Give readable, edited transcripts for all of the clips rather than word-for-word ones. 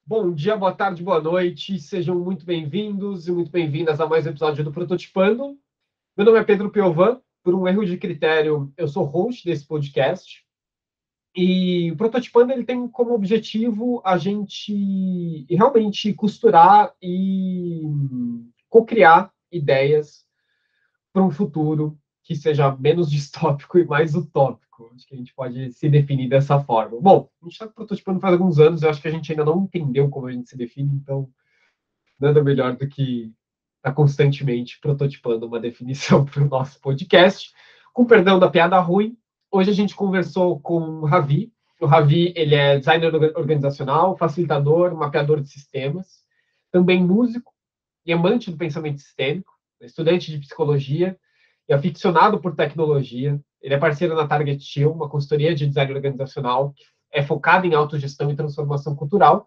Bom dia, boa tarde, boa noite. Sejam muito bem-vindos e muito bem-vindas a mais um episódio do Prototipando. Meu nome é Pedro Piovan. Por um erro de critério, eu sou host desse podcast. E o Prototipando ele tem como objetivo a gente realmente costurar e co-criar ideias para um futuro que seja menos distópico e mais utópico. Acho que a gente pode se definir dessa forma. Bom, a gente está prototipando faz alguns anos, eu acho que a gente ainda não entendeu como a gente se define, então nada melhor do que estar constantemente prototipando uma definição para o nosso podcast. Com perdão da piada ruim, hoje a gente conversou com o Ravi. O Ravi, ele é designer organizacional, facilitador, mapeador de sistemas, também músico e amante do pensamento sistêmico, estudante de psicologia e aficionado por tecnologia. Ele é parceiro na Target Team, uma consultoria de design organizacional que é focada em autogestão e transformação cultural.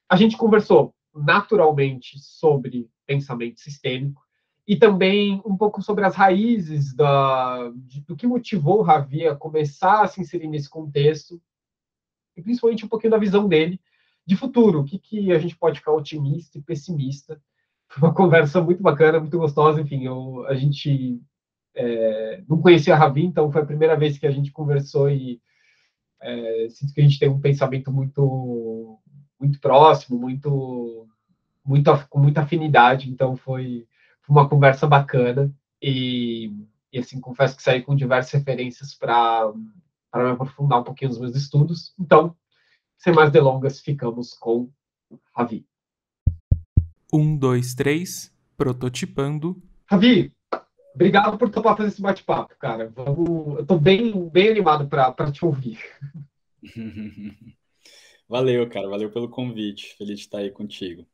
A gente conversou naturalmente sobre pensamento sistêmico e também um pouco sobre as raízes do que motivou o Ravi a começar a se inserir nesse contexto e principalmente um pouquinho da visão dele de futuro, o que a gente pode ficar otimista e pessimista. Foi uma conversa muito bacana, muito gostosa, enfim, a gente não conhecia a Ravi, então foi a primeira vez que a gente conversou e sinto que a gente tem um pensamento muito próximo, com muita afinidade, então foi uma conversa bacana e assim, confesso que saí com diversas referências para me aprofundar um pouquinho nos meus estudos. Então, sem mais delongas, ficamos com Ravi. Um, dois, três, prototipando. Ravi, obrigado por topar fazer esse bate-papo, cara. Eu estou bem animado para te ouvir. Valeu, cara. Valeu pelo convite. Feliz de estar aí contigo.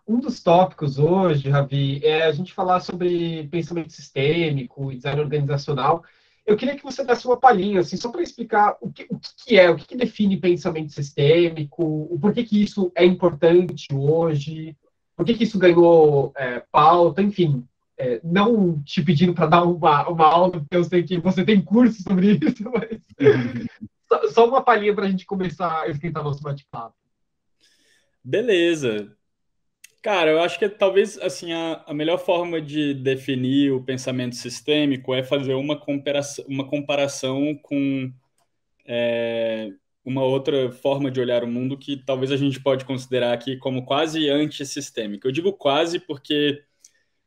Um dos tópicos hoje, Ravi, é a gente falar sobre pensamento sistêmico e design organizacional. Eu queria que você desse uma palhinha, assim, só para explicar o que define pensamento sistêmico, o porquê que isso é importante hoje, por que isso ganhou pauta, enfim. Não te pedindo para dar uma aula, porque eu sei que você tem curso sobre isso, mas só uma palhinha para a gente começar a esquentar nosso bate-papo. Beleza. Cara, eu acho que talvez assim a melhor forma de definir o pensamento sistêmico é fazer uma comparação com uma outra forma de olhar o mundo que talvez a gente pode considerar aqui como quase antissistêmica. Eu digo quase porque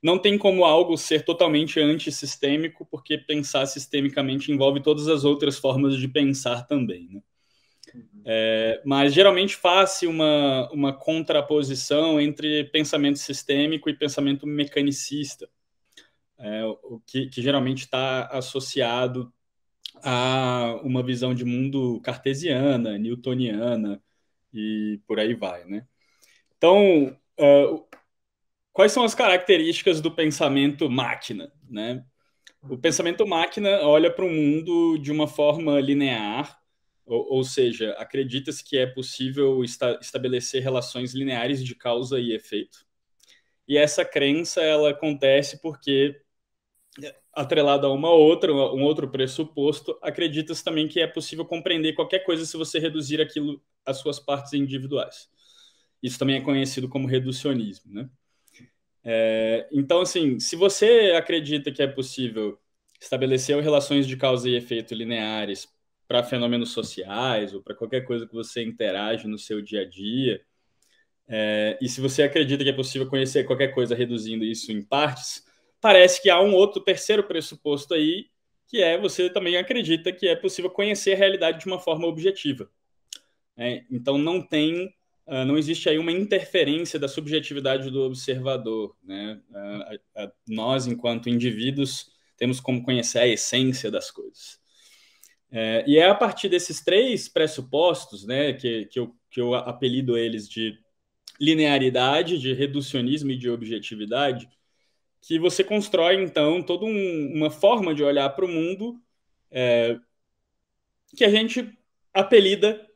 não tem como algo ser totalmente antissistêmico, porque pensar sistemicamente envolve todas as outras formas de pensar também, né? Mas geralmente faz-se uma contraposição entre pensamento sistêmico e pensamento mecanicista, o que geralmente está associado a uma visão de mundo cartesiana, newtoniana e por aí vai, né? Então, quais são as características do pensamento máquina, né? O pensamento máquina olha para o mundo de uma forma linear, ou seja, acredita-se que é possível estabelecer relações lineares de causa e efeito. E essa crença ela acontece porque, atrelado a um outro pressuposto, acredita-se também que é possível compreender qualquer coisa se você reduzir aquilo às suas partes individuais. Isso também é conhecido como reducionismo, né? Então, assim, se você acredita que é possível estabelecer relações de causa e efeito lineares para fenômenos sociais ou para qualquer coisa que você interage no seu dia a dia, e se você acredita que é possível conhecer qualquer coisa reduzindo isso em partes, parece que há um outro terceiro pressuposto aí, que é você também acredita que é possível conhecer a realidade de uma forma objetiva. Então não existe aí uma interferência da subjetividade do observador, né? Nós, enquanto indivíduos, temos como conhecer a essência das coisas. E é a partir desses três pressupostos, né, que eu apelido eles de linearidade, de reducionismo e de objetividade, que você constrói, então, toda uma forma de olhar para o mundo que a gente apelida,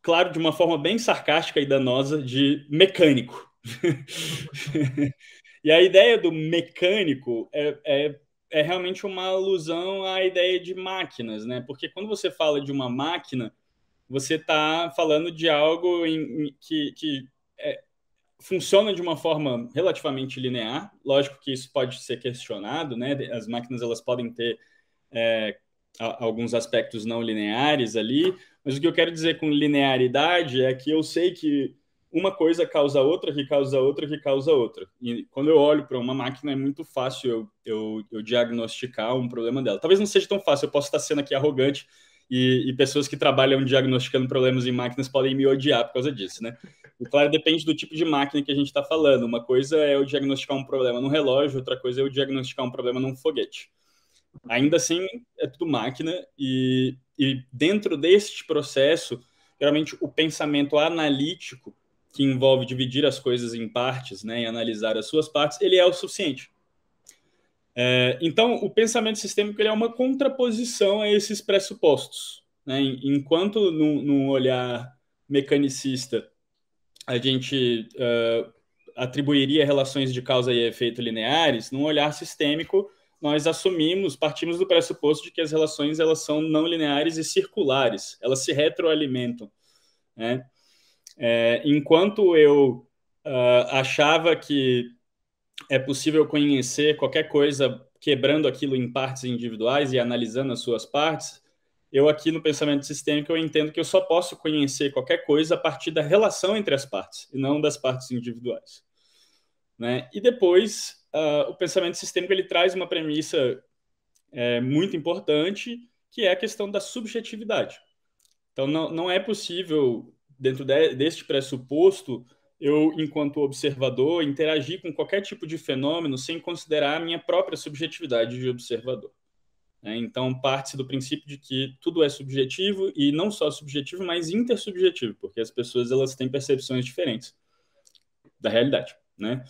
claro, de uma forma bem sarcástica e danosa, de mecânico. E a ideia do mecânico é realmente uma alusão à ideia de máquinas, né? Porque quando você fala de uma máquina, você está falando de algo que funciona de uma forma relativamente linear. Lógico que isso pode ser questionado, né? As máquinas elas podem ter alguns aspectos não lineares ali, mas o que eu quero dizer com linearidade é que eu sei que uma coisa causa outra, que causa outra, que causa outra. E quando eu olho para uma máquina, é muito fácil eu diagnosticar um problema dela. Talvez não seja tão fácil, eu posso estar sendo aqui arrogante e pessoas que trabalham diagnosticando problemas em máquinas podem me odiar por causa disso, né? E claro, depende do tipo de máquina que a gente está falando. Uma coisa é eu diagnosticar um problema num relógio, outra coisa é eu diagnosticar um problema num foguete. Ainda assim, é tudo máquina e dentro deste processo, geralmente o pensamento analítico, que envolve dividir as coisas em partes, né, e analisar as suas partes, ele é o suficiente. Então, o pensamento sistêmico ele é uma contraposição a esses pressupostos, né? Enquanto num olhar mecanicista a gente atribuiria relações de causa e efeito lineares, num olhar sistêmico nós partimos do pressuposto de que as relações elas são não lineares e circulares, elas se retroalimentam, né? Enquanto eu achava que é possível conhecer qualquer coisa quebrando aquilo em partes individuais e analisando as suas partes, eu aqui no pensamento sistêmico eu entendo que eu só posso conhecer qualquer coisa a partir da relação entre as partes e não das partes individuais, né? E depois o pensamento sistêmico ele traz uma premissa muito importante, que é a questão da subjetividade. Então não é possível dentro deste pressuposto eu, enquanto observador, interagir com qualquer tipo de fenômeno sem considerar a minha própria subjetividade de observador. Então, parte-se do princípio de que tudo é subjetivo, e não só subjetivo, mas intersubjetivo, porque as pessoas elas têm percepções diferentes da realidade, né?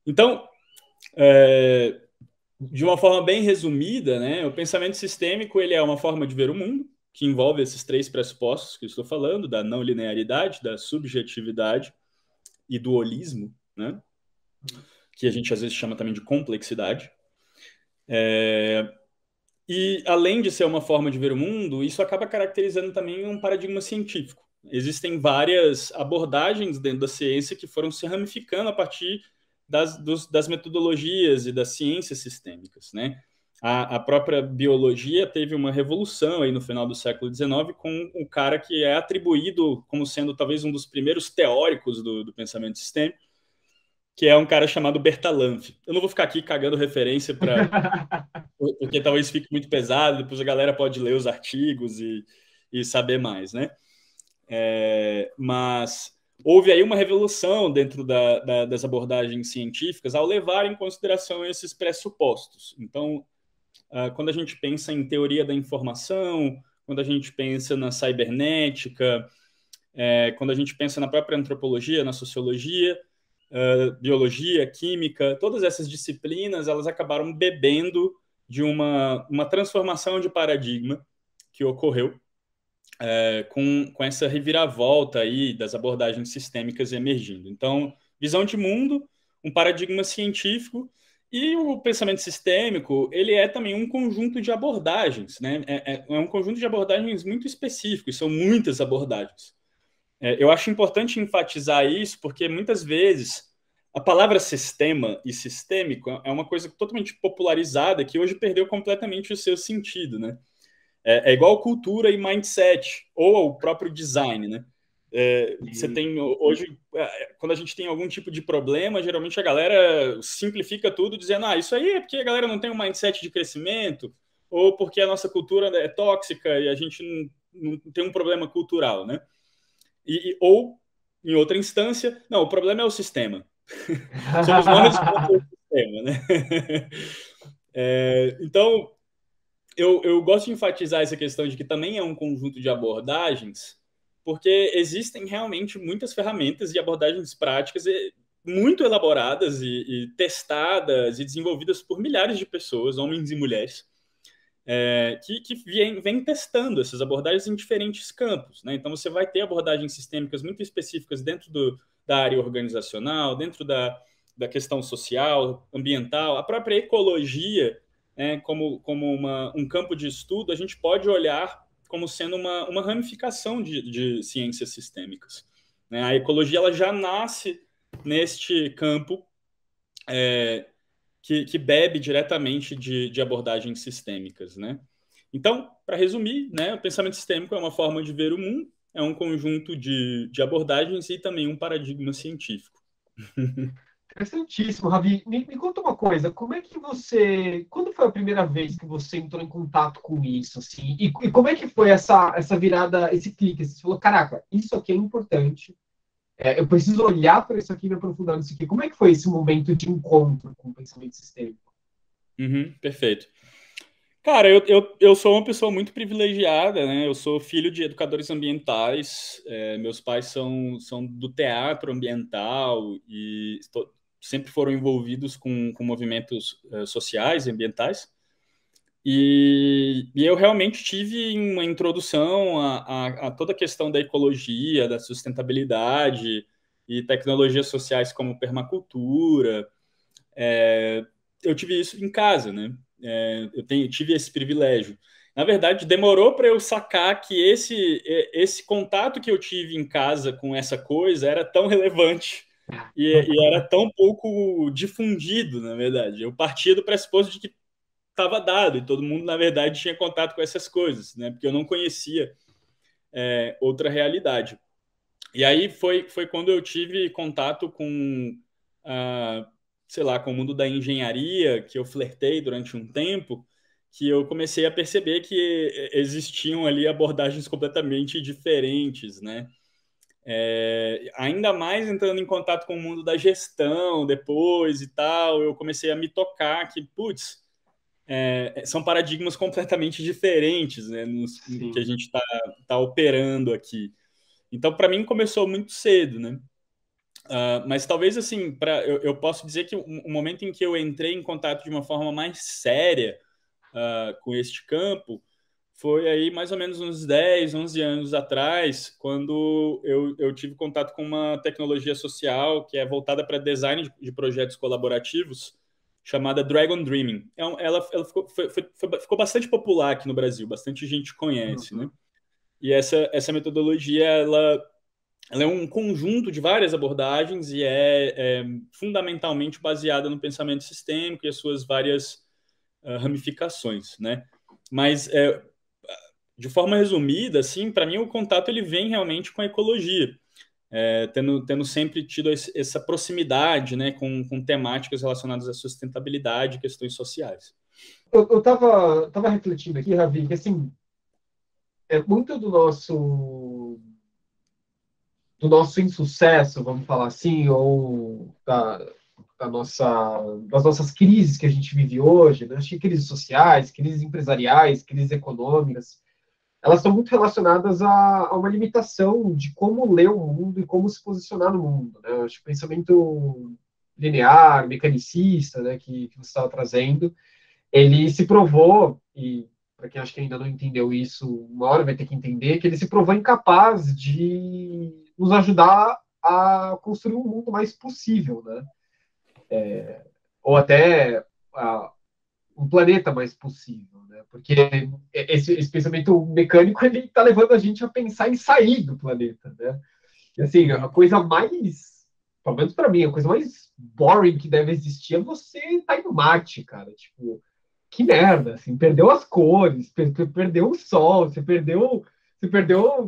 Então, de uma forma bem resumida, né, o pensamento sistêmico ele é uma forma de ver o mundo que envolve esses três pressupostos que eu estou falando, da não linearidade, da subjetividade e do holismo, né? Que a gente às vezes chama também de complexidade. E além de ser uma forma de ver o mundo, isso acaba caracterizando também um paradigma científico. Existem várias abordagens dentro da ciência que foram se ramificando a partir das metodologias e das ciências sistêmicas, né? A própria biologia teve uma revolução aí no final do século XIX com o cara que é atribuído como sendo talvez um dos primeiros teóricos do pensamento sistêmico, que é um cara chamado Bertalanffy. Eu não vou ficar aqui cagando referência porque talvez fique muito pesado, depois a galera pode ler os artigos e saber mais, né? Mas houve aí uma revolução dentro das abordagens científicas ao levar em consideração esses pressupostos. Então, quando a gente pensa em teoria da informação, quando a gente pensa na cibernética, quando a gente pensa na própria antropologia, na sociologia, biologia, química, todas essas disciplinas elas acabaram bebendo de uma transformação de paradigma que ocorreu com essa reviravolta aí das abordagens sistêmicas emergindo. Então, visão de mundo, um paradigma científico. E o pensamento sistêmico, ele é também um conjunto de abordagens, né? É um conjunto de abordagens muito específicos, são muitas abordagens. Eu acho importante enfatizar isso, porque muitas vezes a palavra sistema e sistêmico é uma coisa totalmente popularizada que hoje perdeu completamente o seu sentido, né? É igual cultura e mindset, ou o próprio design, né? Você tem hoje, quando a gente tem algum tipo de problema, geralmente a galera simplifica tudo dizendo, isso aí é porque a galera não tem um mindset de crescimento, ou porque a nossa cultura é tóxica e a gente não tem um problema cultural, né? Ou, em outra instância, não, o problema é o sistema. Somos nós contra o sistema, né? Então, eu gosto de enfatizar essa questão de que também é um conjunto de abordagens, porque existem realmente muitas ferramentas e abordagens práticas muito elaboradas e testadas e desenvolvidas por milhares de pessoas, homens e mulheres, que vem testando essas abordagens em diferentes campos, né? Então, você vai ter abordagens sistêmicas muito específicas dentro da área organizacional, dentro da questão social, ambiental, a própria ecologia, como um campo de estudo, a gente pode olhar como sendo uma ramificação de ciências sistêmicas, né? A ecologia ela já nasce neste campo que bebe diretamente de abordagens sistêmicas, né? Então, para resumir, né, o pensamento sistêmico é uma forma de ver o mundo, é um conjunto de abordagens e também um paradigma científico. Interessantíssimo, Ravi. Me conta uma coisa, como é que você... Quando foi a primeira vez que você entrou em contato com isso, assim? E como é que foi essa virada, esse clique? Você falou, caraca, isso aqui é importante, eu preciso olhar para isso aqui e me aprofundar nisso aqui. Como é que foi esse momento de encontro com o pensamento sistêmico? Perfeito. Cara, eu sou uma pessoa muito privilegiada, né? Eu sou filho de educadores ambientais, meus pais são do teatro ambiental e sempre foram envolvidos com movimentos sociais e ambientais. E eu realmente tive uma introdução a toda a questão da ecologia, da sustentabilidade e tecnologias sociais como permacultura. Eu tive isso em casa, né? Tive esse privilégio. Na verdade, demorou para eu sacar que esse contato que eu tive em casa com essa coisa era tão relevante e era tão pouco difundido, na verdade. Eu partia do pressuposto de que estava dado e todo mundo, na verdade, tinha contato com essas coisas, né? Porque eu não conhecia outra realidade. E aí foi quando eu tive contato com sei lá, com o mundo da engenharia, que eu flertei durante um tempo, que eu comecei a perceber que existiam ali abordagens completamente diferentes, né? Ainda mais entrando em contato com o mundo da gestão depois e tal, eu comecei a me tocar que, putz, são paradigmas completamente diferentes, né, no que a gente está operando aqui. Então, para mim, começou muito cedo, né? Mas talvez, assim, eu posso dizer que o momento em que eu entrei em contato de uma forma mais séria com este campo foi aí mais ou menos uns 10, 11 anos atrás, quando eu tive contato com uma tecnologia social que é voltada para design de projetos colaborativos, chamada Dragon Dreaming. Ela ficou bastante popular aqui no Brasil, bastante gente conhece, né? E essa metodologia, ela é um conjunto de várias abordagens e é fundamentalmente baseada no pensamento sistêmico e as suas várias ramificações, né? Mas, de forma resumida, assim, para mim o contato ele vem realmente com a ecologia, tendo sempre tido essa proximidade, né, com temáticas relacionadas à sustentabilidade e questões sociais. Eu tava refletindo aqui, Ravi, que assim, muito do nosso insucesso, vamos falar assim, ou das nossas crises que a gente vive hoje, né? Acho que crises sociais, crises empresariais, crises econômicas, elas estão muito relacionadas a uma limitação de como ler o mundo e como se posicionar no mundo, né? Acho que o pensamento linear, mecanicista, né, que você estava trazendo, ele se provou, e para quem acha que ainda não entendeu isso, uma hora vai ter que entender, que ele se provou incapaz de nos ajudar a construir um mundo mais possível, né? Ou até um planeta mais possível, né? Porque esse pensamento mecânico ele está levando a gente a pensar em sair do planeta, né? E assim, a coisa mais, pelo menos para mim, a coisa mais boring que deve existir é você estar em Marte, cara. Tipo, que merda, assim, perdeu as cores, perdeu o sol, você perdeu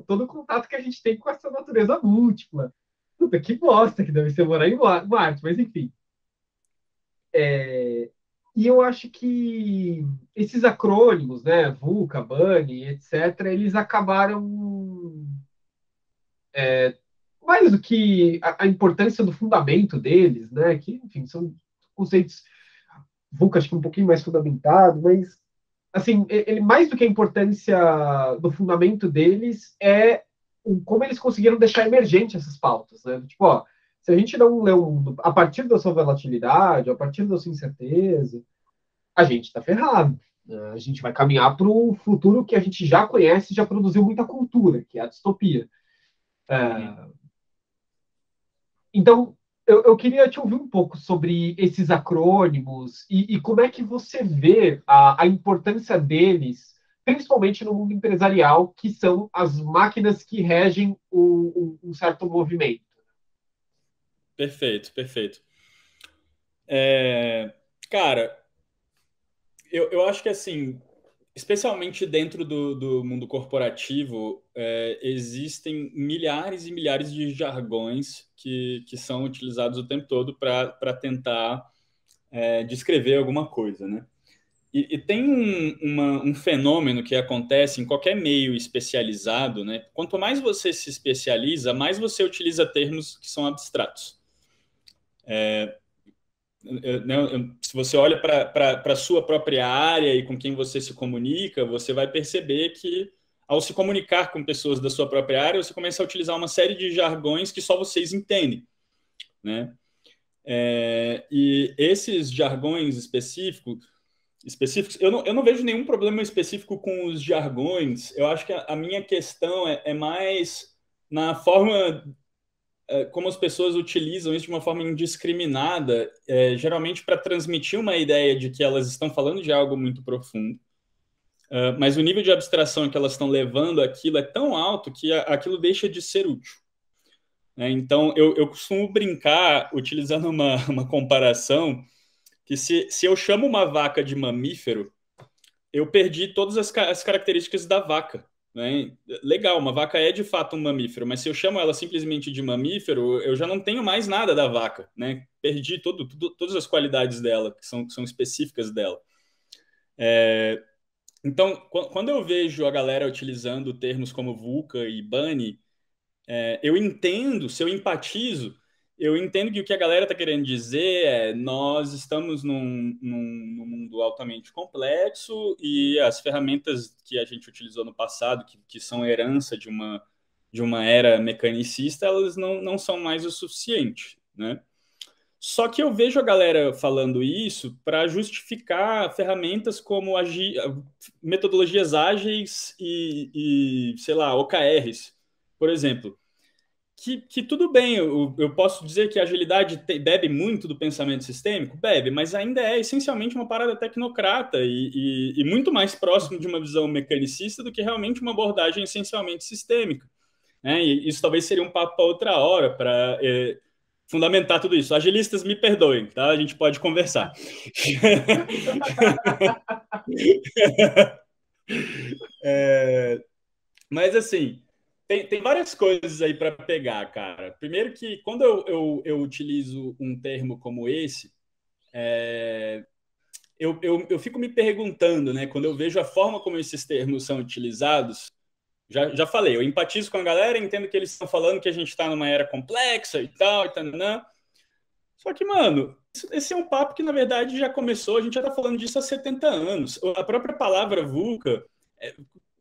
todo o contato que a gente tem com essa natureza múltipla. Puta, que bosta que deve ser morar em Marte, mas enfim. E eu acho que esses acrônimos, né, VUCA, BUNny, etc., eles acabaram mais do que a importância do fundamento deles, né, que, enfim, são conceitos VUCA acho que um pouquinho mais fundamentado, mas assim, ele mais do que a importância do fundamento deles é como eles conseguiram deixar emergente essas pautas, né? Tipo, ó, se a gente não lê o mundo a partir da sua volatilidade, a partir da sua incerteza, a gente está ferrado. Né? A gente vai caminhar para o futuro que a gente já conhece, já produziu muita cultura, que é a distopia. Então, eu queria te ouvir um pouco sobre esses acrônimos e como é que você vê a importância deles principalmente no mundo empresarial, que são as máquinas que regem um certo movimento. Perfeito, perfeito. Cara, eu acho que assim, especialmente dentro do mundo corporativo, existem milhares e milhares de jargões que são utilizados o tempo todo para tentar descrever alguma coisa, né? E tem um fenômeno que acontece em qualquer meio especializado, né? Quanto mais você se especializa, mais você utiliza termos que são abstratos. Se você olha para a sua própria área e com quem você se comunica, você vai perceber que, ao se comunicar com pessoas da sua própria área, você começa a utilizar uma série de jargões que só vocês entendem, né? E esses jargões específicos, eu não vejo nenhum problema específico com os jargões. Eu acho que a minha questão é mais na forma como as pessoas utilizam isso de uma forma indiscriminada, geralmente para transmitir uma ideia de que elas estão falando de algo muito profundo, mas o nível de abstração que elas estão levando aquilo é tão alto que aquilo deixa de ser útil. Então, eu costumo brincar utilizando uma comparação que se eu chamo uma vaca de mamífero, eu perdi todas as características da vaca. Né? Legal, uma vaca é de fato um mamífero, mas se eu chamo ela simplesmente de mamífero, eu já não tenho mais nada da vaca. Né? Perdi todas as qualidades dela, que são específicas dela. Então, quando eu vejo a galera utilizando termos como VUCA e BUNNY, eu entendo, se eu empatizo, eu entendo que o que a galera está querendo dizer é nós estamos num mundo altamente complexo e as ferramentas que a gente utilizou no passado, que são herança de uma era mecanicista, elas não são mais o suficiente, né? Só que eu vejo a galera falando isso para justificar ferramentas como metodologias ágeis sei lá, OKRs, por exemplo. Que tudo bem, eu posso dizer que a agilidade bebe muito do pensamento sistêmico? Bebe, mas ainda é essencialmente uma parada tecnocrata e muito mais próximo de uma visão mecanicista do que realmente uma abordagem essencialmente sistêmica. Né? E isso talvez seria um papo para outra hora, para fundamentar tudo isso. Agilistas, me perdoem, tá? A gente pode conversar. Mas, assim, tem várias coisas aí para pegar, cara. Primeiro que, quando eu utilizo um termo como esse, eu fico me perguntando, né? Quando eu vejo a forma como esses termos são utilizados, já falei, eu empatizo com a galera, entendo que eles estão falando que a gente está numa era complexa e tal, e tananã. Só que, mano, esse é um papo que, na verdade, já começou, a gente já está falando disso há 70 anos. A própria palavra VUCA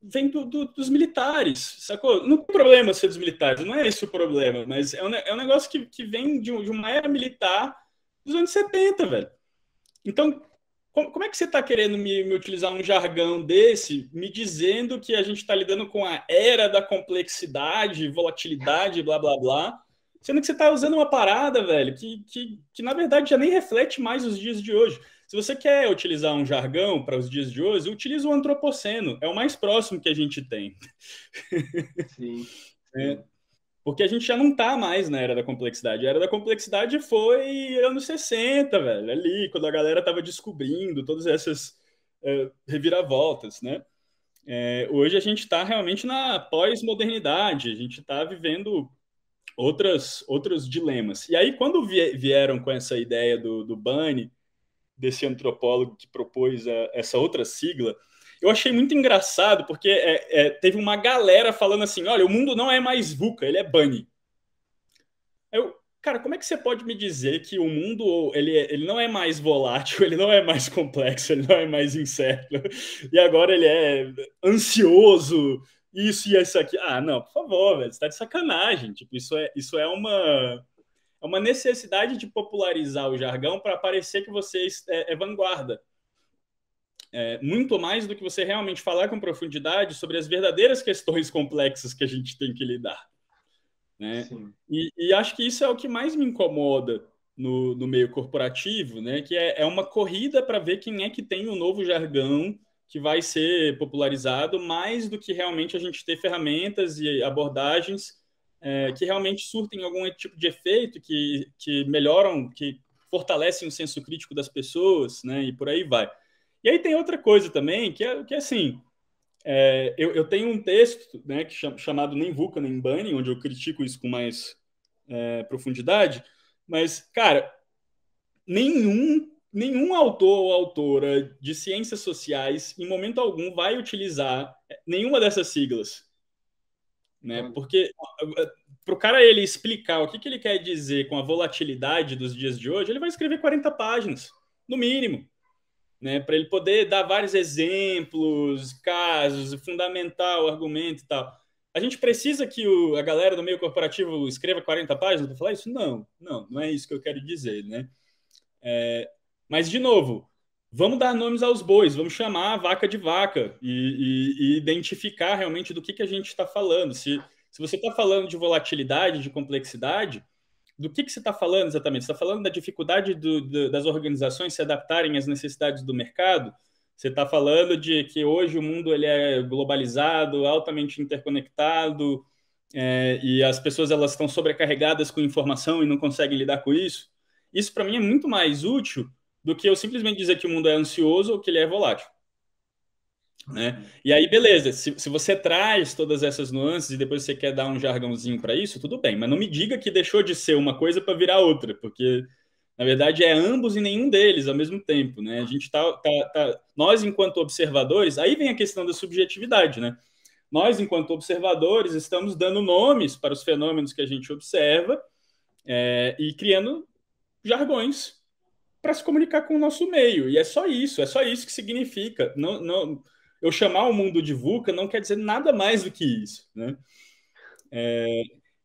vem dos militares, sacou? Não tem problema ser dos militares, não é esse o problema, mas é um negócio que vem de uma era militar dos anos 70, velho. Então, como é que você está querendo me utilizar um jargão desse, me dizendo que a gente está lidando com a era da complexidade, volatilidade, blá, blá, blá, sendo que você está usando uma parada, velho, que na verdade já nem reflete mais os dias de hoje. Se você quer utilizar um jargão para os dias de hoje, utilize o antropoceno, é o mais próximo que a gente tem. Sim. Porque a gente já não está mais na era da complexidade. A era da complexidade foi anos 60, velho, ali, quando a galera estava descobrindo todas essas reviravoltas, né? Hoje a gente está realmente na pós-modernidade, a gente está vivendo outros dilemas. E aí, quando vieram com essa ideia do BUNNY, desse antropólogo que propôs essa outra sigla, eu achei muito engraçado, porque teve uma galera falando assim, olha, o mundo não é mais VUCA, ele é BUNNY. Cara, como é que você pode me dizer que o mundo ele não é mais volátil, ele não é mais complexo, ele não é mais incerto, e agora ele é ansioso, isso e isso aqui? Ah, não, por favor, velho, você tá de sacanagem. Tipo, isso é uma necessidade de popularizar o jargão para parecer que você é vanguarda. Muito mais do que você realmente falar com profundidade sobre as verdadeiras questões complexas que a gente tem que lidar. Né? E acho que isso é o que mais me incomoda no meio corporativo, né? Que é uma corrida para ver quem é que tem o novo jargão que vai ser popularizado, mais do que realmente a gente ter ferramentas e abordagens que realmente surtem algum tipo de efeito, que melhoram, que fortalecem o senso crítico das pessoas, né? E por aí vai. E aí tem outra coisa também, que é assim, eu tenho um texto, né, chamado Nem VUCA, Nem Bunny, onde eu critico isso com mais profundidade, mas, cara, nenhum autor ou autora de ciências sociais, em momento algum, vai utilizar nenhuma dessas siglas, né? Porque para o cara ele explicar o que ele quer dizer com a volatilidade dos dias de hoje, ele vai escrever 40 páginas, no mínimo, né? Para ele poder dar vários exemplos, casos, fundamentar o argumento e tal. A gente precisa que a galera do meio corporativo escreva 40 páginas para falar isso? Não é isso que eu quero dizer, né? Mas, de novo, vamos dar nomes aos bois, vamos chamar a vaca de vaca e identificar realmente do que a gente está falando. Se você está falando de volatilidade, de complexidade, do que você está falando exatamente? Você está falando da dificuldade das organizações se adaptarem às necessidades do mercado? Você está falando de que hoje o mundo ele é globalizado, altamente interconectado, e as pessoas elas estão sobrecarregadas com informação e não conseguem lidar com isso? Isso, para mim, é muito mais útil do que eu simplesmente dizer que o mundo é ansioso ou que ele é volátil, né? E aí, beleza, se você traz todas essas nuances e depois você quer dar um jargãozinho para isso, tudo bem, mas não me diga que deixou de ser uma coisa para virar outra, porque, na verdade, é ambos e nenhum deles ao mesmo tempo, né? A gente nós, enquanto observadores, aí vem a questão da subjetividade, né? Nós, enquanto observadores, estamos dando nomes para os fenômenos que a gente observa e criando jargões para se comunicar com o nosso meio. E é só isso que significa. Eu chamar o mundo de VUCA não quer dizer nada mais do que isso, né?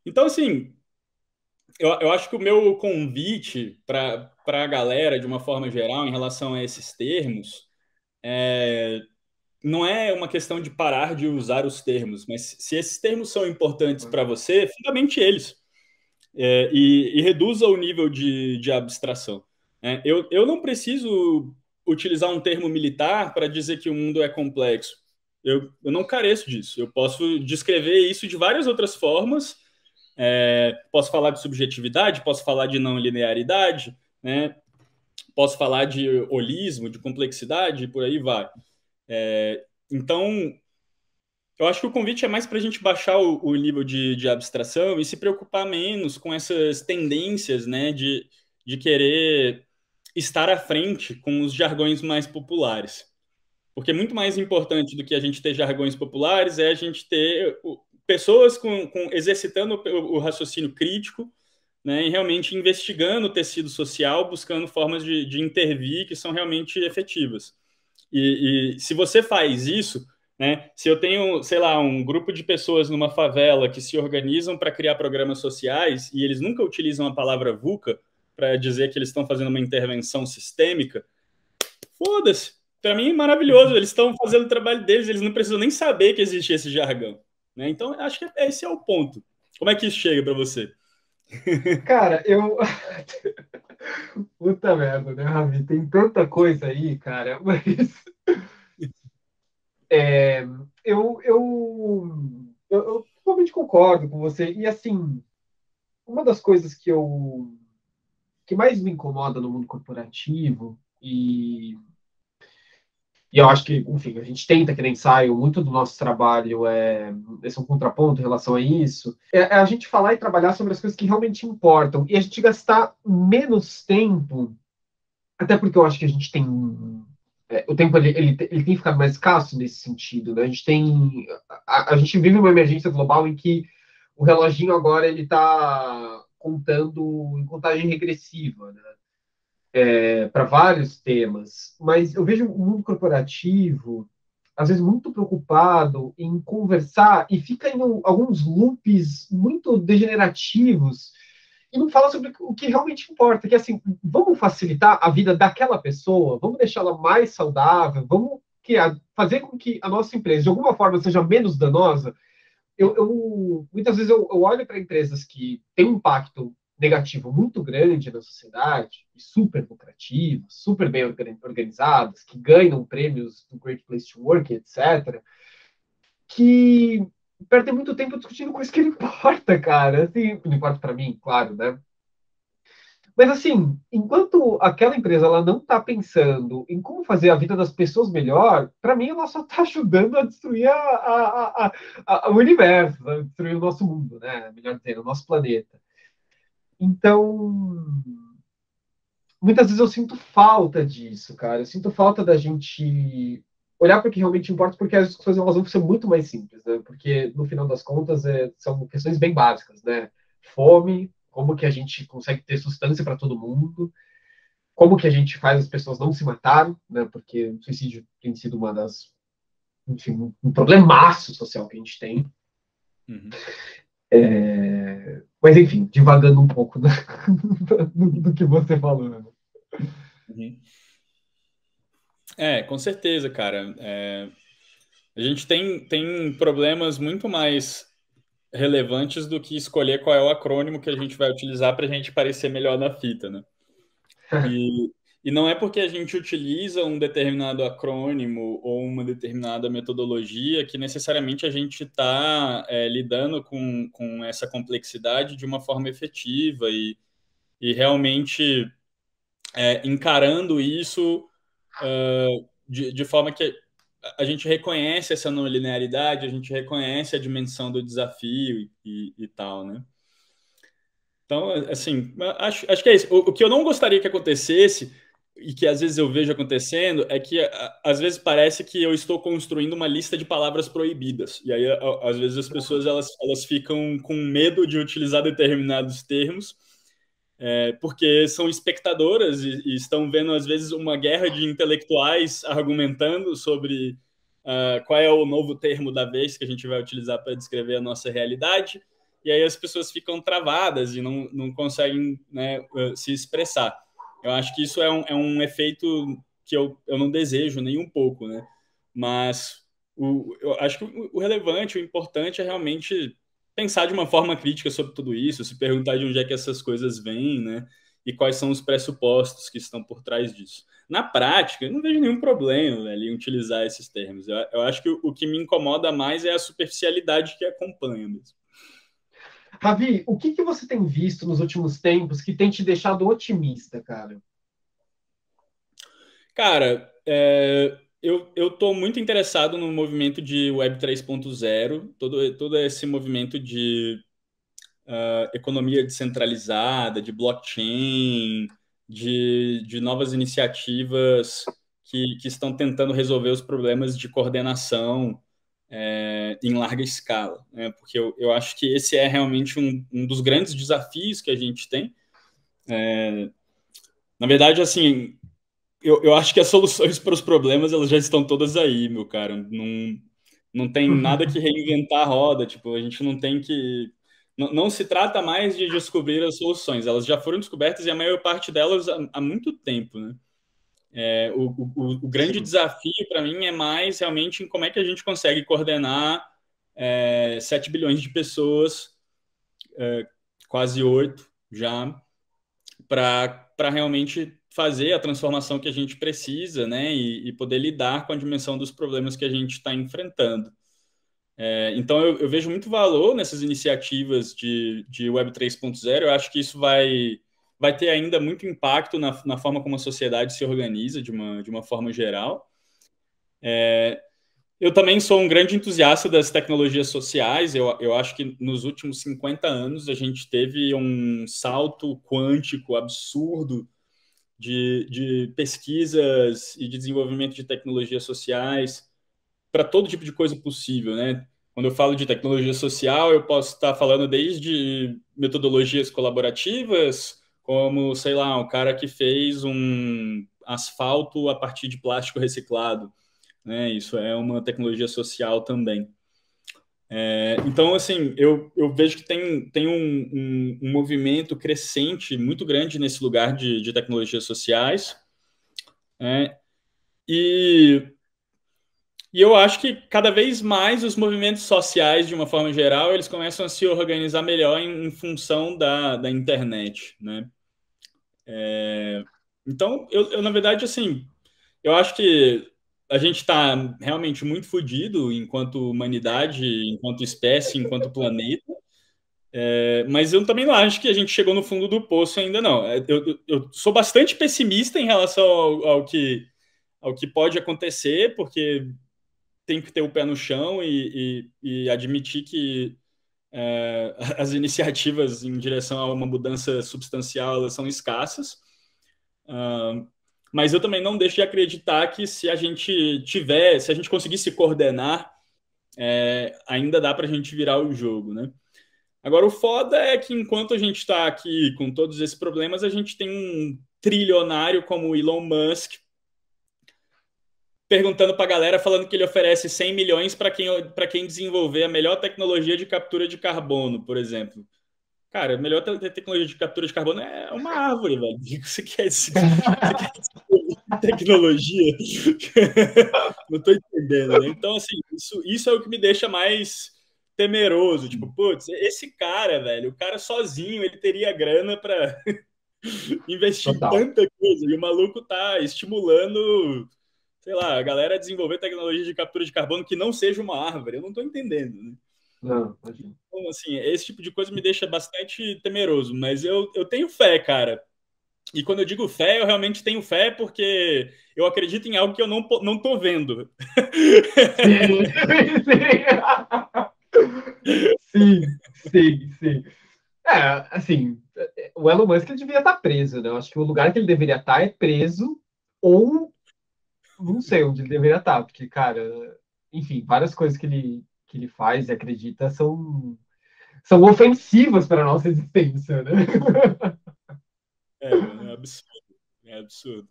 Então, assim, eu acho que o meu convite para a galera, de uma forma geral, em relação a esses termos, não é uma questão de parar de usar os termos, mas se esses termos são importantes para você, fundamente eles. E reduza o nível de abstração. Eu não preciso utilizar um termo militar para dizer que o mundo é complexo. Eu não careço disso. Eu posso descrever isso de várias outras formas. Posso falar de subjetividade, posso falar de não linearidade, né? Posso falar de holismo, de complexidade, e por aí vai. Então, eu acho que o convite é mais para a gente baixar o nível de abstração e se preocupar menos com essas tendências, né, de querer estar à frente com os jargões mais populares. Porque muito mais importante do que a gente ter jargões populares é a gente ter pessoas exercitando o raciocínio crítico, né, e realmente investigando o tecido social, buscando formas de intervir que são realmente efetivas. E se você faz isso, né, se eu tenho, sei lá, um grupo de pessoas numa favela que se organizam para criar programas sociais e eles nunca utilizam a palavra VUCA para dizer que eles estão fazendo uma intervenção sistêmica, foda-se. Para mim é maravilhoso, eles estão fazendo o trabalho deles, eles não precisam nem saber que existe esse jargão, né? Então, acho que esse é o ponto. Como é que isso chega para você? Cara, Puta merda, né, Ravi? Tem tanta coisa aí, cara, mas eu totalmente concordo com você. E assim, uma das coisas que mais me incomoda no mundo corporativo, e eu acho que, enfim, a gente tenta que nem ensaio, muito do nosso trabalho esse é um contraponto em relação a isso, é a gente falar e trabalhar sobre as coisas que realmente importam, e a gente gastar menos tempo, até porque eu acho que a gente tem o tempo ele tem ficado mais escasso nesse sentido, né? A gente vive uma emergência global em que o reloginho agora ele está contando em contagem regressiva, né? Para vários temas, mas eu vejo o mundo corporativo às vezes muito preocupado em conversar e fica em alguns loops muito degenerativos e não fala sobre o que realmente importa, que é assim, vamos facilitar a vida daquela pessoa, vamos deixá-la mais saudável, vamos fazer com que a nossa empresa, de alguma forma, seja menos danosa. Muitas vezes eu olho para empresas que têm um impacto negativo muito grande na sociedade, super lucrativas, super bem organizadas, que ganham prêmios do Great Place to Work, etc., que perdem muito tempo discutindo coisa que não importa, cara. Assim, não importa para mim, claro, né? Mas assim, enquanto aquela empresa ela não está pensando em como fazer a vida das pessoas melhor, para mim ela só está ajudando a destruir o universo, a destruir o nosso mundo, né? Melhor dizendo, o nosso planeta. Então, muitas vezes eu sinto falta disso, cara. Eu sinto falta da gente olhar para o que realmente importa, porque as discussões elas vão ser muito mais simples, né? Porque no final das contas são questões bem básicas, né? Fome, como que a gente consegue ter sustância para todo mundo, como que a gente faz as pessoas não se matarem, né? Porque o suicídio tem sido uma das, enfim, um problemaço social que a gente tem. Uhum. Mas enfim, divagando um pouco do que você falou, né? Uhum. Com certeza, cara. A gente tem problemas muito mais relevantes do que escolher qual é o acrônimo que a gente vai utilizar para a gente parecer melhor na fita, né? E, e não é porque a gente utiliza um determinado acrônimo ou uma determinada metodologia que necessariamente a gente está lidando com essa complexidade de uma forma efetiva e realmente encarando isso de forma que a gente reconhece essa não linearidade, a gente reconhece a dimensão do desafio e tal, né? Então, assim, acho que é isso. O que eu não gostaria que acontecesse, e que às vezes eu vejo acontecendo, é que às vezes parece que eu estou construindo uma lista de palavras proibidas. E aí, às vezes, as pessoas elas ficam com medo de utilizar determinados termos, porque são espectadoras e estão vendo, às vezes, uma guerra de intelectuais argumentando sobre qual é o novo termo da vez que a gente vai utilizar para descrever a nossa realidade. E aí as pessoas ficam travadas e não conseguem, né, se expressar. Eu acho que isso é um efeito que eu não desejo nem um pouco, né? Mas eu acho que o relevante, o importante é realmente pensar de uma forma crítica sobre tudo isso, se perguntar de onde é que essas coisas vêm, né? E quais são os pressupostos que estão por trás disso. Na prática, eu não vejo nenhum problema, velho, em utilizar esses termos. Eu acho que o que me incomoda mais é a superficialidade que acompanha mesmo. Ravi, o que você tem visto nos últimos tempos que tem te deixado otimista, cara? Cara, eu estou muito interessado no movimento de Web 3.0, todo esse movimento de economia descentralizada, de blockchain, de novas iniciativas que estão tentando resolver os problemas de coordenação em larga escala, né? Porque eu acho que esse é realmente um dos grandes desafios que a gente tem. Na verdade, assim, eu acho que as soluções para os problemas elas já estão todas aí, meu cara. Não tem nada que reinventar a roda. Tipo, a gente não tem que. Não se trata mais de descobrir as soluções. Elas já foram descobertas e a maior parte delas há muito tempo, né? O grande Sim. desafio para mim é mais realmente em como é que a gente consegue coordenar 7 bilhões de pessoas, quase 8 já, para realmente fazer a transformação que a gente precisa, né? E poder lidar com a dimensão dos problemas que a gente está enfrentando. Então, eu vejo muito valor nessas iniciativas de Web 3.0. Eu acho que isso vai ter ainda muito impacto na forma como a sociedade se organiza, de uma forma geral. Eu também sou um grande entusiasta das tecnologias sociais. Eu acho que nos últimos 50 anos a gente teve um salto quântico absurdo de pesquisas e de desenvolvimento de tecnologias sociais para todo tipo de coisa possível, né? Quando eu falo de tecnologia social, eu posso estar falando desde metodologias colaborativas, como, sei lá, um cara que fez um asfalto a partir de plástico reciclado, né? Isso é uma tecnologia social também. Então, assim, eu vejo que tem um movimento crescente muito grande nesse lugar de tecnologias sociais, né? E E eu acho que cada vez mais os movimentos sociais, de uma forma geral, eles começam a se organizar melhor em função da internet, né? Então, na verdade, assim, eu acho que a gente está realmente muito fodido enquanto humanidade, enquanto espécie, enquanto planeta, mas eu também não acho que a gente chegou no fundo do poço ainda, não. Eu sou bastante pessimista em relação ao que pode acontecer, porque tem que ter o pé no chão e admitir que as iniciativas em direção a uma mudança substancial elas são escassas. Mas eu também não deixo de acreditar que se a gente conseguir se coordenar, ainda dá para a gente virar o jogo, né? Agora, o foda é que enquanto a gente está aqui com todos esses problemas, a gente tem um trilionário como o Elon Musk perguntando para a galera, falando que ele oferece 100 milhões para quem desenvolver a melhor tecnologia de captura de carbono, por exemplo. Cara, a melhor tecnologia de captura de carbono é uma árvore, velho. Você quer tecnologia? Não tô entendendo, né? Então, assim, isso é o que me deixa mais temeroso. Tipo, putz, esse cara, velho, o cara sozinho, ele teria grana para investir em tanta coisa. E o maluco tá estimulando, sei lá, a galera a desenvolver tecnologia de captura de carbono que não seja uma árvore. Eu não tô entendendo, né? Não, imagina. Então, assim, esse tipo de coisa me deixa bastante temeroso, mas eu tenho fé, cara. E quando eu digo fé, eu realmente tenho fé porque eu acredito em algo que eu não tô vendo. Sim, sim, sim. Assim, o Elon Musk ele devia estar preso, né? Eu acho que o lugar que ele deveria estar é preso ou não sei onde ele deveria estar, porque, cara, enfim, várias coisas que ele faz e acredita são ofensivas para a nossa existência, né? É absurdo, é absurdo.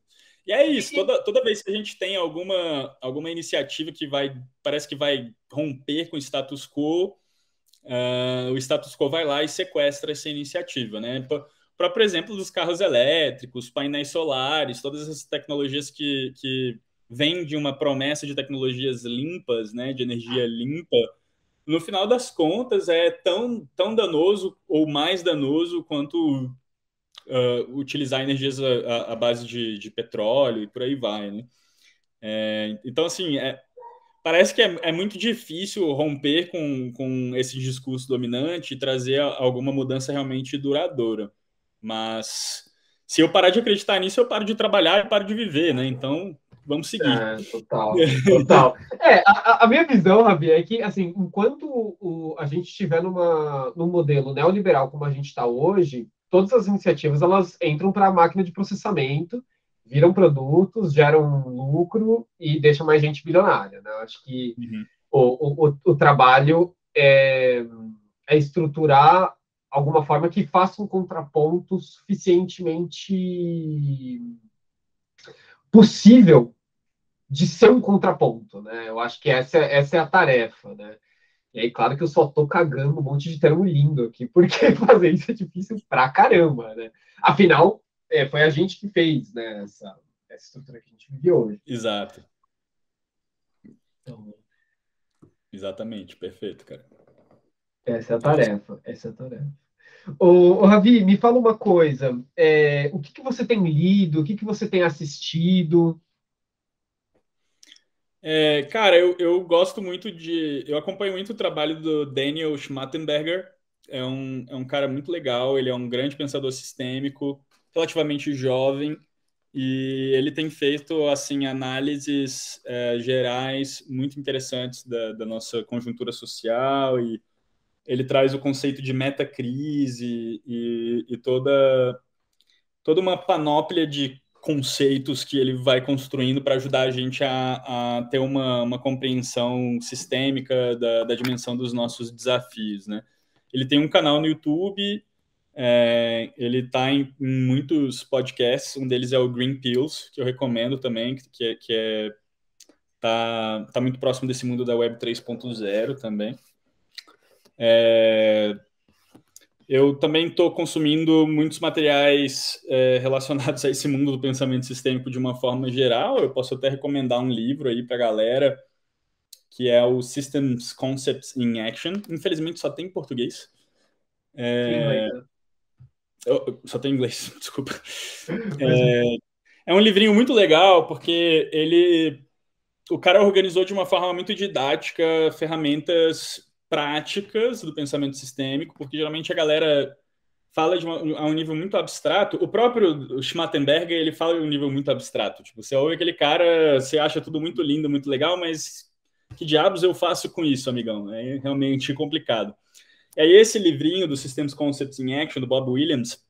E é isso, toda vez que a gente tem alguma iniciativa que parece que vai romper com o status quo, o status quo vai lá e sequestra essa iniciativa, né? O próprio exemplo dos carros elétricos, painéis solares, todas essas tecnologias que vêm de uma promessa de tecnologias limpas, né, de energia limpa, no final das contas é tão danoso ou mais danoso quanto utilizar energias à base de petróleo e por aí vai, né? Então, assim, parece que é muito difícil romper com esse discurso dominante e trazer alguma mudança realmente duradoura. Mas se eu parar de acreditar nisso, eu paro de trabalhar e paro de viver, né? Então, vamos seguir. Total, total. A minha visão, Rabi, é que, assim, enquanto a gente estiver num modelo neoliberal como a gente está hoje, todas as iniciativas, elas entram para a máquina de processamento, viram produtos, geram lucro e deixam mais gente bilionária, né? Eu acho que o trabalho é estruturar alguma forma que faça um contraponto suficientemente possível de ser um contraponto, né? Eu acho que essa é a tarefa, né? E aí, claro que eu só tô cagando um monte de termo lindo aqui, porque fazer isso é difícil pra caramba, né? Afinal, foi a gente que fez, né, essa estrutura que a gente vive hoje. Exato. Então, exatamente, perfeito, cara. Essa é a tarefa, essa é a tarefa. Ô, Ravi, me fala uma coisa. O que você tem lido? O que você tem assistido? Cara, eu gosto muito eu acompanho muito o trabalho do Daniel Schmachtenberger. É um cara muito legal, ele é um grande pensador sistêmico, relativamente jovem, e ele tem feito assim análises gerais muito interessantes da nossa conjuntura social, e ele traz o conceito de metacrise e toda uma panóplia de conceitos que ele vai construindo para ajudar a gente a ter uma compreensão sistêmica da dimensão dos nossos desafios, né? Ele tem um canal no YouTube, ele está em muitos podcasts, um deles é o Green Pills, que eu recomendo também, tá muito próximo desse mundo da Web 3.0 também. Eu também estou consumindo muitos materiais relacionados a esse mundo do pensamento sistêmico de uma forma geral. Eu posso até recomendar um livro aí para a galera que é o Systems Concepts in Action. Infelizmente só tem em português. Só tem em inglês, desculpa. É um livrinho muito legal, porque o cara organizou de uma forma muito didática ferramentas práticas do pensamento sistêmico, porque geralmente a galera fala a um nível muito abstrato. O próprio Schmattenberger, ele fala de um nível muito abstrato. Tipo, você ouve aquele cara, você acha tudo muito lindo, muito legal, mas que diabos eu faço com isso, amigão? É realmente complicado. E aí esse livrinho do Systems Concepts in Action, do Bob Williams,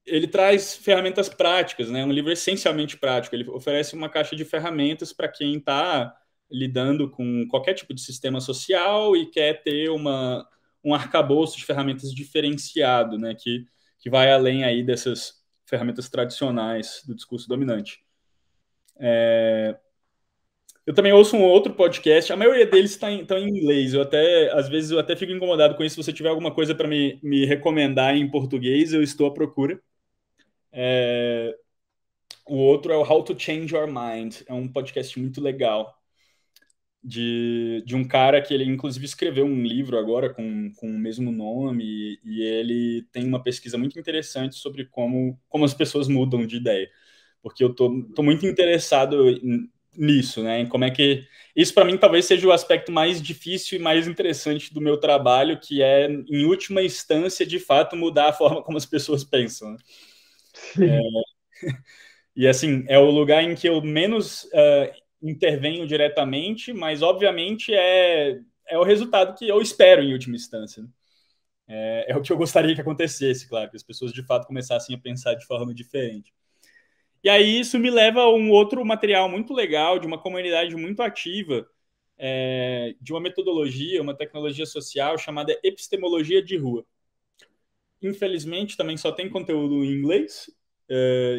ele traz ferramentas práticas, né? Um livro essencialmente prático. Ele oferece uma caixa de ferramentas para quem está lidando com qualquer tipo de sistema social e quer ter um arcabouço de ferramentas diferenciado, né? Que vai além aí dessas ferramentas tradicionais do discurso dominante. Eu também ouço um outro podcast, a maioria deles estão em inglês. Às vezes eu até fico incomodado com isso. Se você tiver alguma coisa para me recomendar em português, eu estou à procura. O outro é o How to Change Your Mind. É um podcast muito legal de um cara que ele inclusive escreveu um livro agora com o mesmo nome e ele tem uma pesquisa muito interessante sobre como as pessoas mudam de ideia. Porque eu tô muito interessado nisso, né? Em como é que... Isso, para mim, talvez seja o aspecto mais difícil e mais interessante do meu trabalho, que é, em última instância, de fato, mudar a forma como as pessoas pensam. Né? E, assim, é o lugar em que eu menos intervenho diretamente, mas, obviamente, é o resultado que eu espero, em última instância. É o que eu gostaria que acontecesse, claro, que as pessoas, de fato, começassem a pensar de forma diferente. E aí isso me leva a um outro material muito legal, de uma comunidade muito ativa, de uma metodologia, uma tecnologia social chamada epistemologia de rua. Infelizmente, também só tem conteúdo em inglês.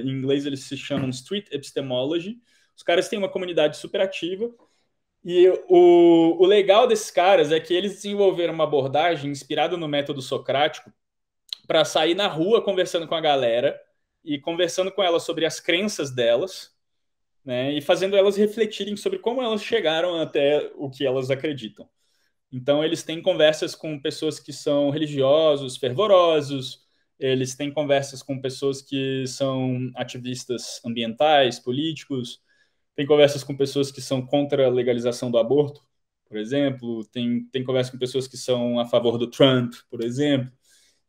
Em inglês eles se chamam Street Epistemology. Os caras têm uma comunidade super ativa. E o legal desses caras é que eles desenvolveram uma abordagem inspirada no método socrático para sair na rua conversando com a galera e conversando com elas sobre as crenças delas, né, e fazendo elas refletirem sobre como elas chegaram até o que elas acreditam. Então, eles têm conversas com pessoas que são religiosos, fervorosos, eles têm conversas com pessoas que são ativistas ambientais, políticos, tem conversas com pessoas que são contra a legalização do aborto, por exemplo, tem conversas com pessoas que são a favor do Trump, por exemplo.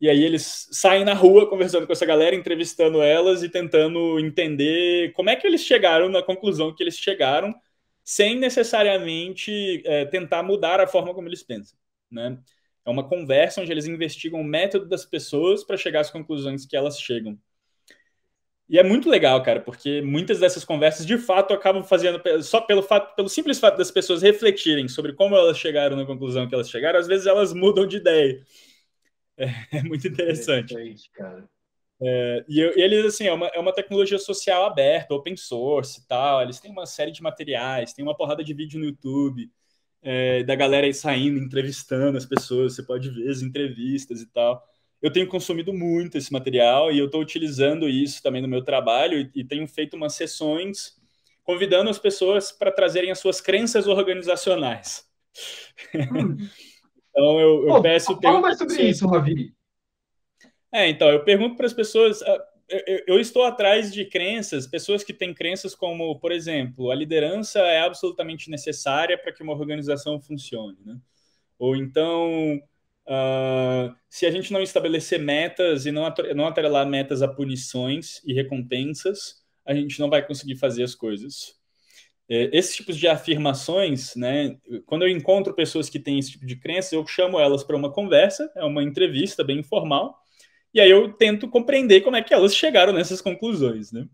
E aí eles saem na rua conversando com essa galera, entrevistando elas e tentando entender como é que eles chegaram na conclusão que eles chegaram, sem necessariamente tentar mudar a forma como eles pensam, né? É uma conversa onde eles investigam o método das pessoas para chegar às conclusões que elas chegam. E é muito legal, cara, porque muitas dessas conversas, de fato, acabam fazendo, só pelo simples fato das pessoas refletirem sobre como elas chegaram na conclusão que elas chegaram, às vezes elas mudam de ideia. É muito interessante. Cara. E eles, assim, é uma tecnologia social aberta, open source e tal. Eles têm uma série de materiais, tem uma porrada de vídeo no YouTube, da galera aí saindo, entrevistando as pessoas. Você pode ver as entrevistas e tal. Eu tenho consumido muito esse material e eu estou utilizando isso também no meu trabalho e tenho feito umas sessões convidando as pessoas para trazerem as suas crenças organizacionais. Então, eu peço... Fala mais sobre isso, Ravi. Então, eu pergunto para as pessoas... Eu estou atrás de crenças, pessoas que têm crenças como, por exemplo, a liderança é absolutamente necessária para que uma organização funcione, né? Ou então, se a gente não estabelecer metas e não atrelar metas a punições e recompensas, a gente não vai conseguir fazer as coisas. Esses tipos de afirmações, né, quando eu encontro pessoas que têm esse tipo de crença, eu chamo elas para uma conversa, é uma entrevista bem informal, e aí eu tento compreender como é que elas chegaram nessas conclusões, né?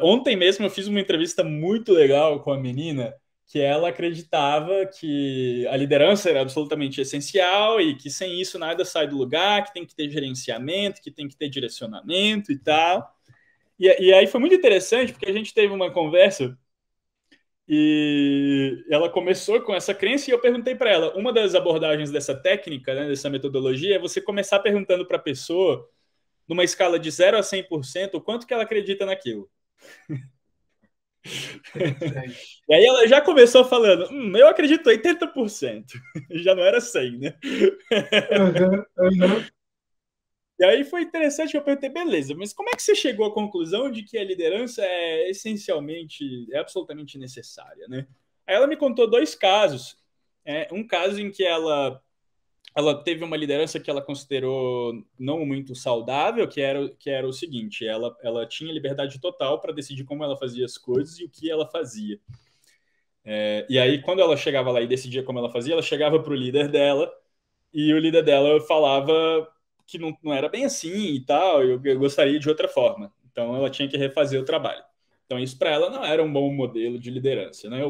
Ontem mesmo eu fiz uma entrevista muito legal com a menina que ela acreditava que a liderança era absolutamente essencial e que sem isso nada sai do lugar, que tem que ter gerenciamento, que tem que ter direcionamento e tal. E aí foi muito interessante porque a gente teve uma conversa e ela começou com essa crença e eu perguntei para ela, uma das abordagens dessa técnica, né, dessa metodologia, é você começar perguntando para a pessoa, numa escala de 0 a 100%, o quanto que ela acredita naquilo. E aí ela já começou falando, eu acredito 80%. Já não era 100, né? Uhum, uhum. E aí foi interessante que eu perguntei, beleza, mas como é que você chegou à conclusão de que a liderança é essencialmente, é absolutamente necessária, né? Aí ela me contou dois casos. Um caso em que ela teve uma liderança que ela considerou não muito saudável, que era o seguinte, ela tinha liberdade total para decidir como ela fazia as coisas e o que ela fazia. E aí, quando ela chegava lá e decidia como ela fazia, ela chegava para o líder dela e o líder dela falava que não era bem assim e tal, eu gostaria de outra forma. Então, ela tinha que refazer o trabalho. Então, isso para ela não era um bom modelo de liderança. Né?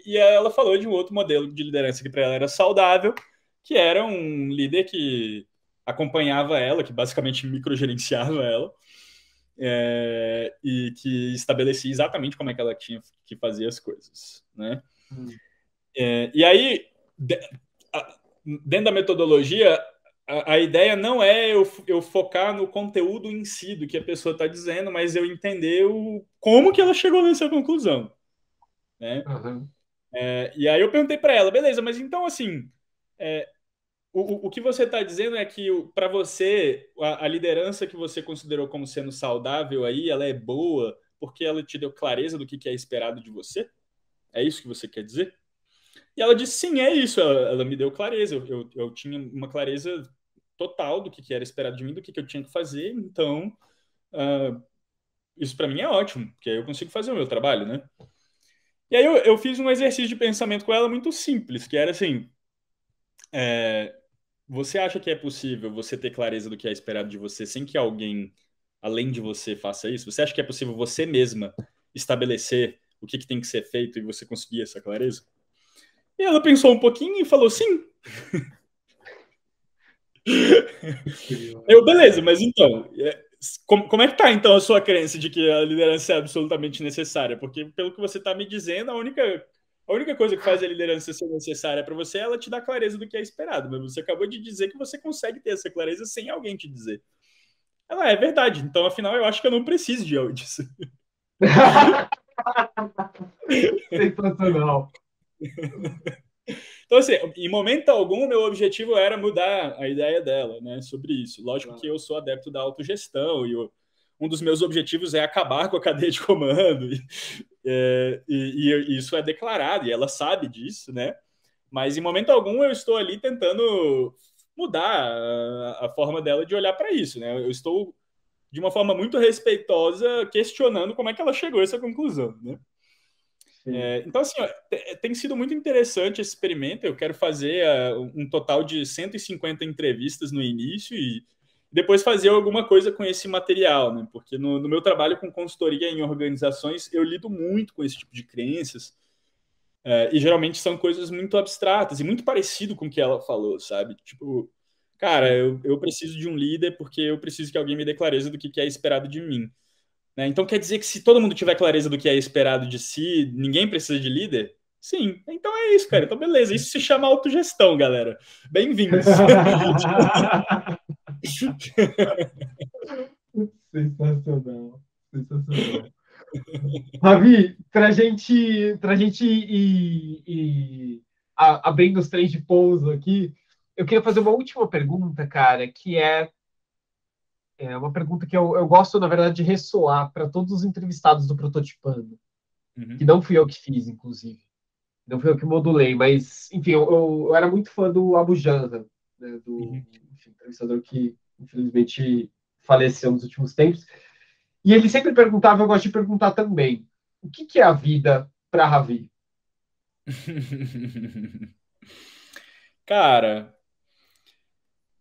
E ela falou de um outro modelo de liderança que para ela era saudável, que era um líder que acompanhava ela, que basicamente microgerenciava ela, e que estabelecia exatamente como é que ela tinha que fazer as coisas. Né? E aí, dentro da metodologia, a ideia não é eu focar no conteúdo em si do que a pessoa está dizendo, mas eu entender como que ela chegou nessa conclusão. Né? Uhum. E aí eu perguntei para ela, beleza, mas então assim, o que você está dizendo é que para você a liderança que você considerou como sendo saudável aí, ela é boa porque ela te deu clareza do que é esperado de você? É isso que você quer dizer? E ela disse, sim, é isso. Ela me deu clareza. Eu tinha uma clareza total do que era esperado de mim, do que eu tinha que fazer. Então, isso para mim é ótimo, porque aí eu consigo fazer o meu trabalho, né? E aí eu fiz um exercício de pensamento com ela muito simples, que era assim, você acha que é possível você ter clareza do que é esperado de você sem que alguém, além de você, faça isso? Você acha que é possível você mesma estabelecer o que tem que ser feito e você conseguir essa clareza? E ela pensou um pouquinho e falou, sim. Beleza, mas então, como é que tá então a sua crença de que a liderança é absolutamente necessária? Porque pelo que você está me dizendo, a única coisa que faz a liderança ser necessária para você é ela te dar clareza do que é esperado, mas você acabou de dizer que você consegue ter essa clareza sem alguém te dizer. Ela é verdade, então afinal eu acho que eu não preciso disso. Sensacional. Então, assim, em momento algum, meu objetivo era mudar a ideia dela, né, sobre isso. Lógico que eu sou adepto da autogestão e um dos meus objetivos é acabar com a cadeia de comando. E isso é declarado, e ela sabe disso, né? Mas em momento algum eu estou ali tentando mudar a forma dela de olhar para isso, né? Eu estou, de uma forma muito respeitosa, questionando como é que ela chegou a essa conclusão, né? Então, assim, ó, tem sido muito interessante esse experimento. Eu quero fazer um total de 150 entrevistas no início e depois fazer alguma coisa com esse material, né? Porque no meu trabalho com consultoria em organizações, eu lido muito com esse tipo de crenças. E geralmente são coisas muito abstratas e muito parecido com o que ela falou, sabe? Tipo, cara, eu preciso de um líder porque eu preciso que alguém me dê clareza do que é esperado de mim. Né? Então quer dizer que se todo mundo tiver clareza do que é esperado de si, ninguém precisa de líder? Sim, então é isso, cara. Então beleza, isso se chama autogestão, galera. Bem-vindos. Sensacional, sensacional. Ravi, para gente abrindo os trens de pouso aqui, eu queria fazer uma última pergunta, cara, que é uma pergunta que eu gosto, na verdade, de ressoar para todos os entrevistados do Prototipando, que Uhum. não fui eu que fiz, inclusive. Não fui eu que modulei, mas, enfim, eu era muito fã do Abu Janra, né, do Uhum. enfim, entrevistador que, infelizmente, faleceu nos últimos tempos. E ele sempre perguntava, eu gosto de perguntar também, o que é a vida para Ravi? Cara,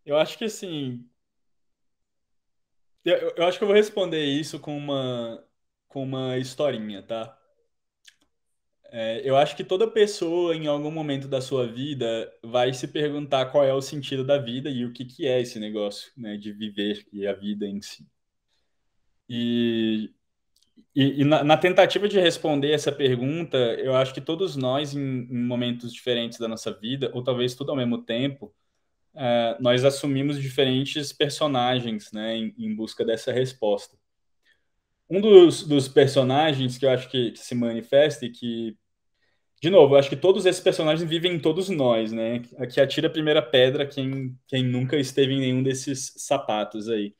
eu acho que assim, eu acho que eu vou responder isso com uma historinha, tá? Eu acho que toda pessoa, em algum momento da sua vida, vai se perguntar qual é o sentido da vida e o que é esse negócio, né, de viver e a vida em si. E, e na tentativa de responder essa pergunta, eu acho que todos nós, em momentos diferentes da nossa vida, ou talvez tudo ao mesmo tempo, nós assumimos diferentes personagens, né, em busca dessa resposta. Um dos personagens que eu acho que se manifesta e que, de novo, eu acho que todos esses personagens vivem em todos nós, né? Aqui atira a primeira pedra quem nunca esteve em nenhum desses sapatos aí.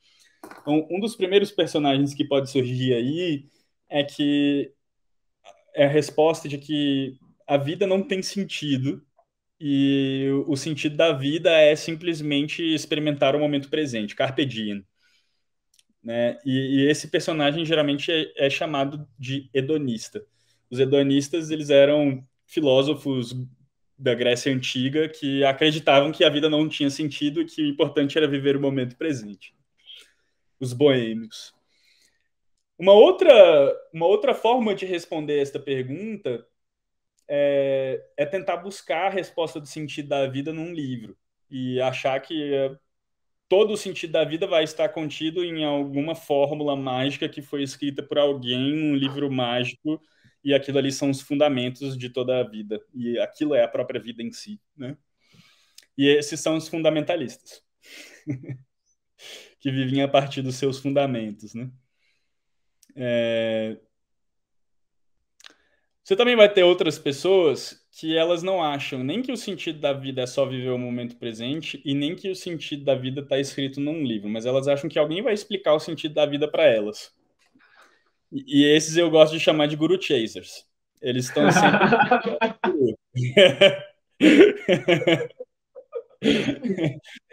Então, um dos primeiros personagens que pode surgir aí é que é a resposta de que a vida não tem sentido e o sentido da vida é simplesmente experimentar o momento presente, carpe diem, né? E esse personagem geralmente é chamado de hedonista. Os hedonistas, eles eram filósofos da Grécia Antiga que acreditavam que a vida não tinha sentido e que o importante era viver o momento presente. Os boêmios. Uma outra forma de responder esta pergunta é tentar buscar a resposta do sentido da vida num livro e achar que todo o sentido da vida vai estar contido em alguma fórmula mágica que foi escrita por alguém num livro mágico e aquilo ali são os fundamentos de toda a vida e aquilo é a própria vida em si, né? E esses são os fundamentalistas que vivem a partir dos seus fundamentos, né? Você também vai ter outras pessoas que elas não acham nem que o sentido da vida é só viver o momento presente e nem que o sentido da vida está escrito num livro, mas elas acham que alguém vai explicar o sentido da vida para elas. E esses eu gosto de chamar de guru chasers. Eles estão sempre.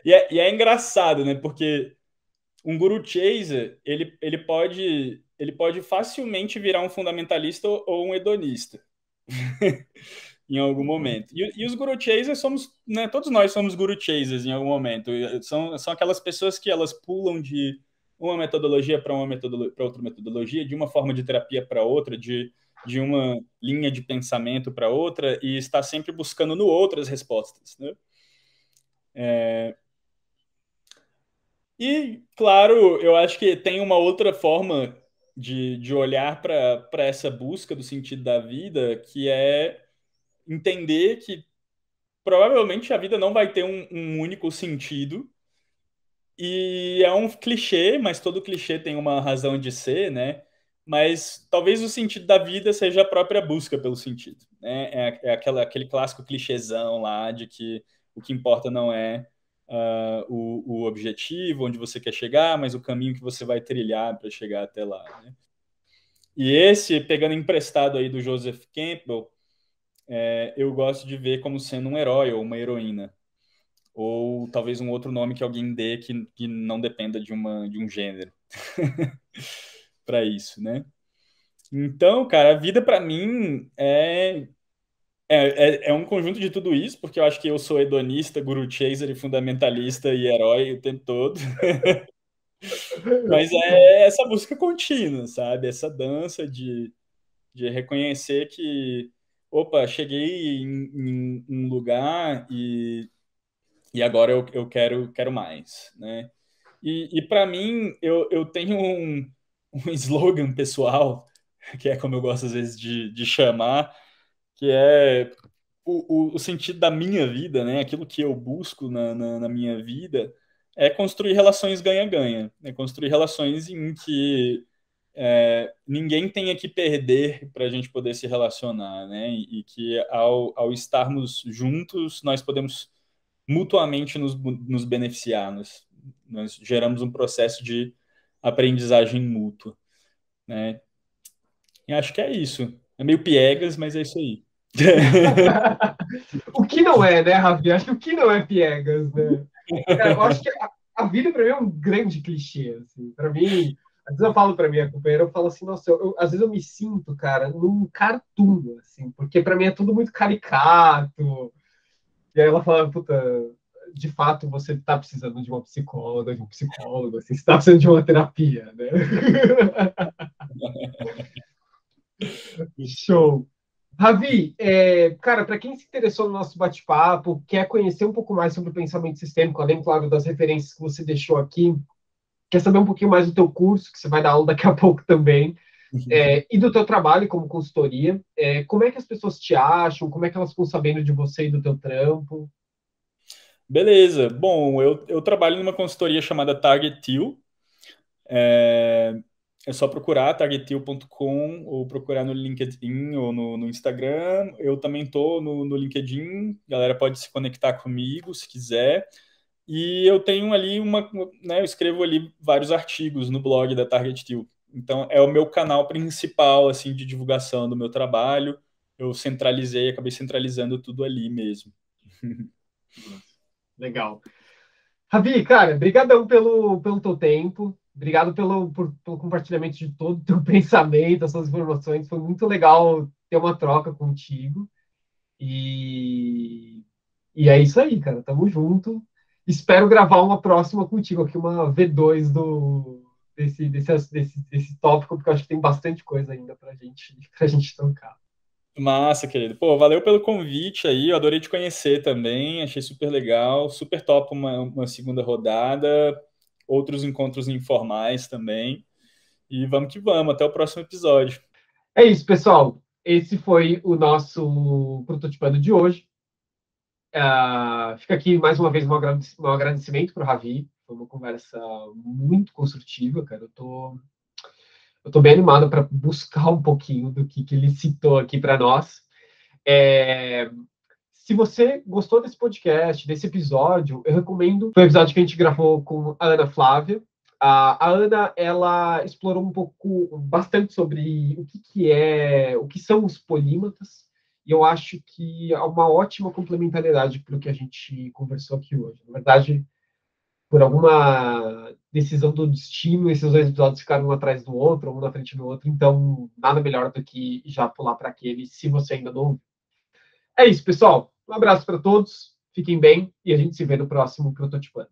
E é engraçado, né? Porque um guru chaser, ele pode facilmente virar um fundamentalista ou um hedonista em algum momento. E os guru chasers somos, né? Todos nós somos guru chasers em algum momento. São aquelas pessoas que elas pulam de uma metodologia para outra metodologia, de uma forma de terapia para outra, de uma linha de pensamento para outra, e está sempre buscando no outro as respostas, né? E, claro, eu acho que tem uma outra forma de olhar para essa busca do sentido da vida, que é entender que provavelmente a vida não vai ter um único sentido. E é um clichê, mas todo clichê tem uma razão de ser, né? Mas talvez o sentido da vida seja a própria busca pelo sentido, né? Aquele clássico clichêzão lá de que o que importa não é o objetivo, onde você quer chegar, mas o caminho que você vai trilhar para chegar até lá, né? E esse, pegando emprestado aí do Joseph Campbell, eu gosto de ver como sendo um herói ou uma heroína, ou talvez um outro nome que alguém dê que não dependa de um gênero para isso, né? Então, cara, a vida para mim é um conjunto de tudo isso, porque eu acho que eu sou hedonista, guru chaser e fundamentalista e herói o tempo todo. Mas é essa busca contínua, sabe? Essa dança de reconhecer que, opa, cheguei em um lugar e agora eu quero mais, né? E para mim, eu tenho um slogan pessoal, que é como eu gosto às vezes de chamar, que é o sentido da minha vida, né? Aquilo que eu busco na minha vida é construir relações ganha-ganha, é construir relações em que ninguém tenha que perder para a gente poder se relacionar, né? E que ao estarmos juntos, nós podemos mutuamente nos beneficiar, nós geramos um processo de aprendizagem mútua, né? E acho que é isso. É meio piegas, mas é isso aí. O que não é, né, Ravi? Acho que o que não é piegas, né? Cara, eu acho que a vida para mim é um grande clichê, assim. Para mim, às vezes eu falo para minha companheira, eu falo assim, nossa, às vezes eu me sinto, cara, num cartoon, assim, porque para mim é tudo muito caricato. E aí ela fala, puta, de fato você tá precisando de uma psicóloga, de um psicólogo, assim, você tá precisando de uma terapia, né? Show. Ravi, cara, para quem se interessou no nosso bate-papo, quer conhecer um pouco mais sobre o pensamento sistêmico, além, claro, das referências que você deixou aqui, quer saber um pouquinho mais do teu curso, que você vai dar aula daqui a pouco também, e do teu trabalho como consultoria, como é que as pessoas te acham, como é que elas ficam sabendo de você e do teu trampo? Beleza. Bom, eu trabalho numa consultoria chamada Target Teal. É só procurar targetil.com ou procurar no LinkedIn ou no Instagram. Eu também estou no LinkedIn, a galera pode se conectar comigo se quiser. E eu tenho ali né, eu escrevo ali vários artigos no blog da Targetil. Então, é o meu canal principal, assim, de divulgação do meu trabalho. Eu acabei centralizando tudo ali mesmo. Legal. Ravi, cara, brigadão pelo teu tempo. Obrigado pelo compartilhamento de todo o teu pensamento, as suas informações. Foi muito legal ter uma troca contigo. E é isso aí, cara. Tamo junto. Espero gravar uma próxima contigo aqui, uma V2 desse tópico, porque eu acho que tem bastante coisa ainda pra gente tocar. Massa, querido. Pô, valeu pelo convite aí. Eu adorei te conhecer também. Achei super legal. Super top uma segunda rodada. Outros encontros informais também. E vamos que vamos. Até o próximo episódio. É isso, pessoal. Esse foi o nosso prototipando de hoje. Fica aqui mais uma vez um agradecimento para o Ravi. Foi uma conversa muito construtiva, cara. Eu tô bem animado para buscar um pouquinho do que ele citou aqui para nós. Se você gostou desse podcast, desse episódio, eu recomendo. Foi o episódio que a gente gravou com a Ana Flávia. A Ana, ela explorou bastante sobre o que são os polímatas, e eu acho que é uma ótima complementariedade para o que a gente conversou aqui hoje. Na verdade, por alguma decisão do destino, esses dois episódios ficaram um atrás do outro, um na frente do outro, então nada melhor do que já pular para aquele, se você ainda não ouviu. É isso, pessoal. Um abraço para todos, fiquem bem e a gente se vê no próximo Prototipando.